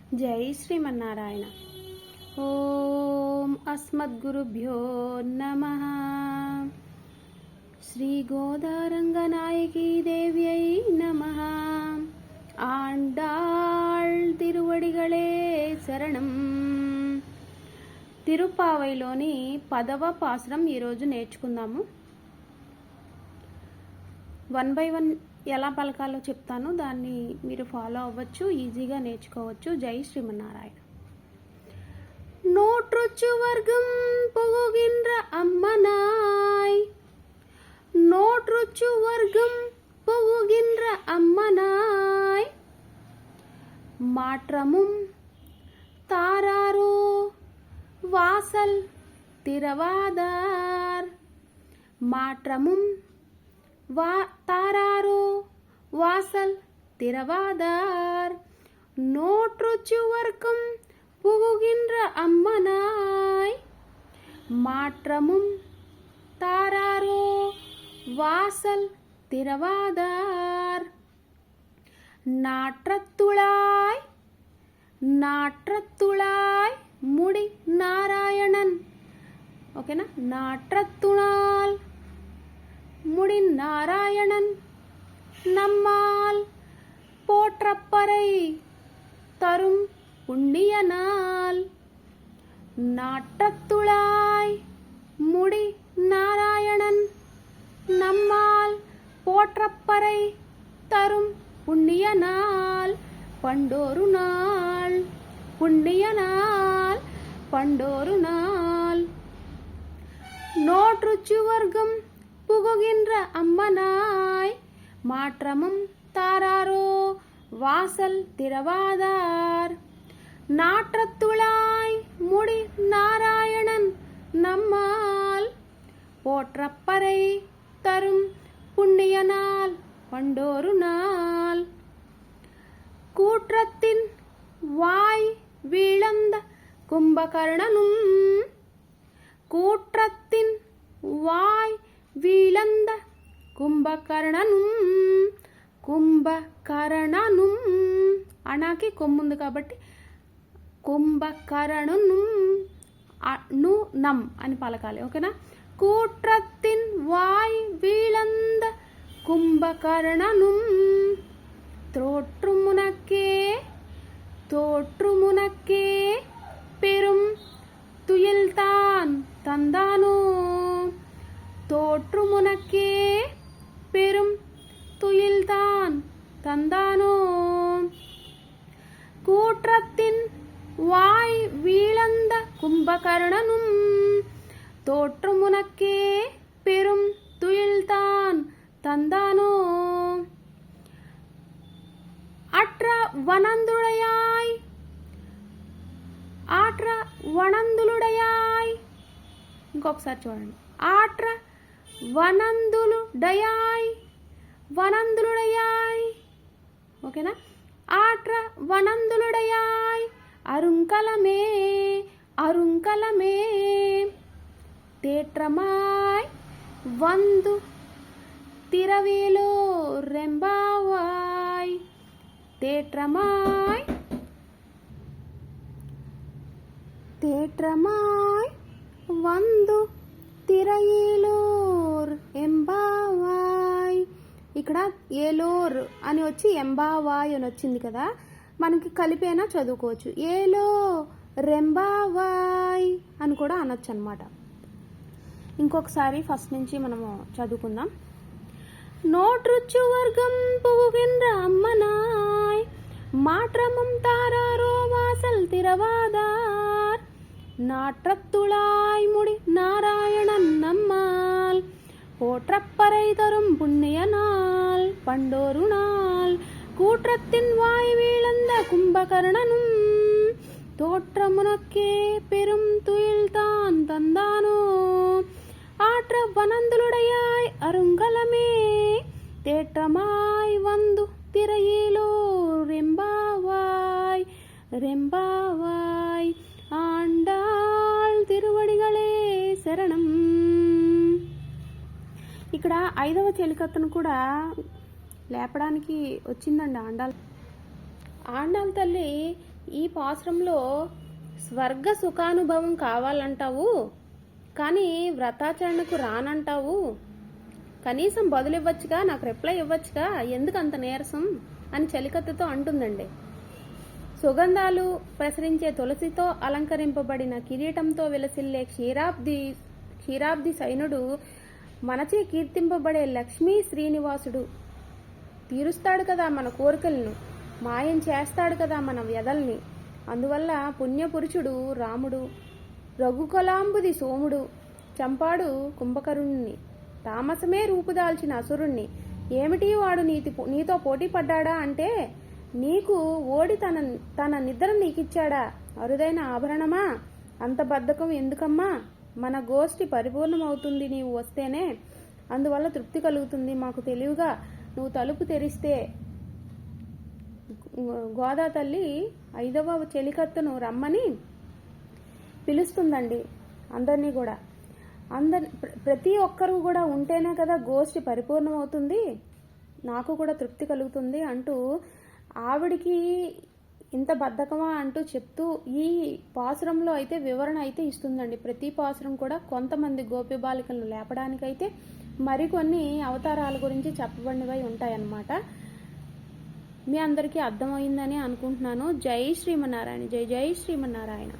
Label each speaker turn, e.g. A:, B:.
A: జై శ్రీమన్నారాయణ. ఓం అస్మద్గురుభ్యో నమః. శ్రీ గోదారంగనాయకీ దేవ్యై నమః. ఆండాళ్ తిరువడిగళే శరణం. తిరుప్పావైలోని 10వ పాసురం ఈరోజు నేర్చుకుందాము. 1 by 1 ఎలా పలకాలో చెప్తాను, దాన్ని మీరు ఫాలో అవ్వచ్చు, ఈజీగా నేర్చుకోవచ్చు. జై శ్రీమన్నారాయణ. நோற்றுச்சு வர்க்கம் புகுகின்ற அம்மனாய், நோற்றுச்சு வர்க்கம் புகுகின்ற அம்மனாய், மாற்றமும் தாராரோ வாசல் திறவாதார், மாற்றமும் தாராரோ வாசல் திறவாதார், நோற்றுச்சு வர்க்கம் புகுகின்ற அம்மனாய், மாற்றமும் தாராரோ வாசல் திறவாதார், நாற்றத்துளாய் நாற்றத்துளாய் முடி நாராயணன். ஓகேனா? நாற்றத்துளால் முடி நாராயணன் நம்மால் போற்றப்பறை தரும் புண்ணிய நாள். நாற்றத்துளாய் முடி நாராயணன் நம்மால் போற்றப்பறை தரும் புண்ணிய நாள். பண்டோரு நாள் புண்ணிய நாள், பண்டோரு நாள். நோற்றுச்சு வர்க்கம் புகுகின்ற அம்மனாய், மாற்றமும் தாராரோ வாசல் திறவாதார், நாற்றத்துளாய் முடி நாராயணன் நம்மால் போற்றப்பறை தரும் புண்ணிய நாள், பண்டோரு நாள். கூற்றத்தின் வாய் வீழந்த கும்பகர்ணனும், கூற்றத்தின் வாய் வீழந்த కుంభకర్ణనుం, కుంభకర్ణనుం అనాకి కొమ్ముంది కాబట్టి కుంభకర్ణనుం ను నం అని పలకాలి. ఓకేనా? కూట్రత్తిన్ వాయ్ వీళంద కుంభకర్ణనుం, తోట్రుమునకే తోట్రుమునకే పెరుం తుయిల్తాన్ తందానో, தோற்றுமுனக்கே பெரும் துயில்தான் தந்தானோ. கூற்றத்தின் வாய் வீழந்த கும்பகர்ணனும், தோற்றுமுனக்கே பெரும் துயில்தான் தந்தானோ. அற்ற வனந்துடையாய் ఆట్ర వనందులుడయాయ్. ఇంకొకసారి చూడండి. ఆట్ర వనందులుడయాయ్, వనందులుడయాయ్. ఓకేనా? ఆట్ర వనందులుడయాయ్ అరుంకలమే అరుంకలమే, తేట్రమాయ్ వందు తిరవేలో రెంబావాయ్, తేట్రమాయ్ తేట్రమాయ్ వందు తిరయేలోర్ ఎంబావాయ్. ఇక్కడ ఏలోర్ అని వచ్చి ఎంబావాయ్ అని వచ్చింది కదా, మనకి కలిపేనా చదువుకోవచ్చు. ఏలో రెంబావాయ్ అని కూడా అనొచ్చు అనమాట. ఇంకొకసారి ఫస్ట్ నుంచి మనము చదువుకుందాం. నోట్రుచ్చు వర్గం పుగుగిன்ற అమ్మనాయ్, மாற்றமும் தாராரோ வாசல் திறவாதார், நாற்றத்துளாய் முடி நாராயணன் நம்மால் போற்றப்பறை தரும் புண்ணிய நாள், பண்டோரு நாள். கூற்றத்தின் வாய் வீழந்த கும்பகர்ணனும், தோற்றமுனக்கே பெரும் துயில்தான் தந்தானோ. ஆற்ற வனந்துலுடையாய் அருங்கலமே, தேற்றமாய் வந்து திரையிலோ రెంబావాయ్ రెంబావాయ్. ఆండాళ్ తిరువడిగళే శరణం. ఇక్కడ 5వ చెలికత్తను కూడా లేపడానికి వచ్చిందండి ఆండాల్. ఆండాల్ తల్లి ఈ పాసురంలో స్వర్గ సుఖానుభవం కావాలంటావు, కానీ వ్రతాచరణకు రానంటావు. కనీసం బదులు ఇవ్వచ్చుగా, నాకు రిప్లై ఇవ్వచ్చుగా, ఎందుకు అంత నీరసం అని చలికత్తుతో అంటుందండి. సుగంధాలు ప్రసరించే తులసితో అలంకరింపబడిన కిరీటంతో విలసిల్లే క్షీరాబ్ది సైనుడు, మనచే కీర్తింపబడే లక్ష్మీ శ్రీనివాసుడు తీరుస్తాడు కదా మన కోరికలను, మాయం చేస్తాడు కదా మన వ్యధల్ని. అందువల్ల పుణ్యపురుషుడు రాముడు, రఘుకలాంబుది సోముడు చంపాడు కుంభకరుణ్ణి, తామసమే రూపుదాల్చిన అసురుణ్ణి. ఏమిటి వాడు నీతో పోటీ పడ్డాడా అంటే, నీకు ఓడి తన నిద్ర నీకిచ్చాడా? అరుదైన ఆభరణమా? అంత బద్ధకం ఎందుకమ్మా? మన గోష్ఠి పరిపూర్ణమవుతుంది నీవు వస్తేనే, అందువల్ల తృప్తి కలుగుతుంది మాకు. తెలివిగా నువ్వు తలుపు తెరిస్తే గోదా తల్లి 5వ చెలికత్తను రమ్మని పిలుస్తుందండి అందరినీ కూడా. ప్రతి ఒక్కరూ కూడా ఉంటేనే కదా గోష్ఠి పరిపూర్ణమవుతుంది, నాకు కూడా తృప్తి కలుగుతుంది అంటూ ఆవిడికి ఇంత బద్ధకమా అంటూ చెప్తూ ఈ పాసురంలో అయితే వివరణ అయితే ఇస్తుందండి. ప్రతి పాసురం కూడా కొంతమంది గోపి బాలికలను లేపడానికైతే మరికొన్ని అవతారాల గురించి చెప్పబడినవి ఉంటాయన్నమాట. మీ అందరికీ అర్థమైందని అనుకుంటున్నాను. జై శ్రీమన్నారాయణ, జై జై శ్రీమన్నారాయణ.